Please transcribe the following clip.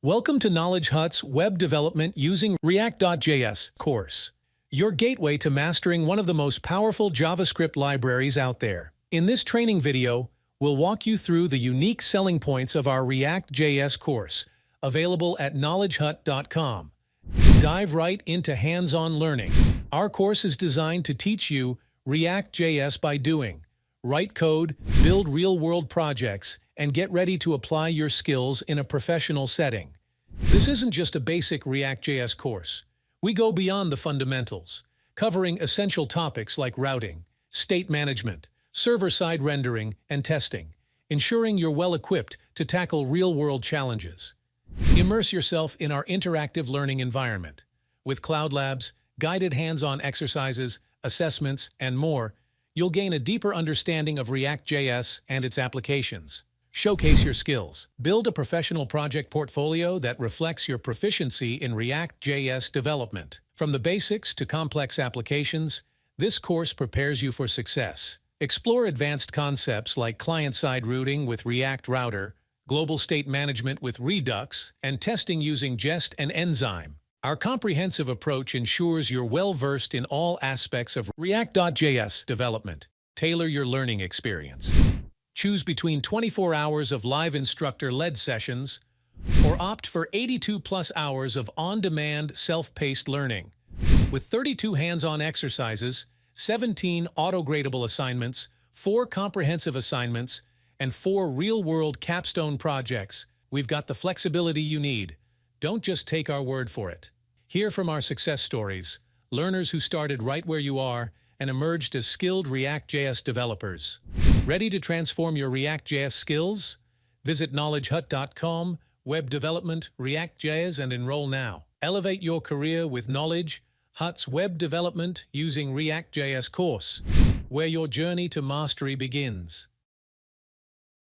Welcome to KnowledgeHut's Web Development Using React.js course, your gateway to mastering one of the most powerful JavaScript libraries out there. In this training video, we'll walk you through the unique selling points of our React.js course, available at knowledgehut.com. Dive right into hands-on learning. Our course is designed to teach you React.js by doing. Write code, build real-world projects, and get ready to apply your skills in a professional setting. This isn't just a basic React.js course. We go beyond the fundamentals, covering essential topics like routing, state management, server-side rendering, and testing, ensuring you're well-equipped to tackle real-world challenges. Immerse yourself in our interactive learning environment. With Cloud Labs, guided hands-on exercises, assessments, and more, you'll gain a deeper understanding of React.js and its applications. Showcase your skills. Build a professional project portfolio that reflects your proficiency in React.js development. From the basics to complex applications, this course prepares you for success. Explore advanced concepts like client-side routing with React Router, global state management with Redux, and testing using Jest and Enzyme. Our comprehensive approach ensures you're well-versed in all aspects of React.js development. Tailor your learning experience. Choose between 24 hours of live instructor-led sessions or opt for 82+ hours of on-demand, self-paced learning. With 32 hands-on exercises, 17 auto-gradable assignments, 4 comprehensive assignments, and 4 real-world capstone projects, we've got the flexibility you need. Don't just take our word for it. Hear from our success stories, learners who started right where you are and emerged as skilled React.js developers. Ready to transform your React.js skills? Visit knowledgehut.com, Web Development, React.js, and enroll now. Elevate your career with KnowledgeHut's Web Development Using React.js course, where your journey to mastery begins.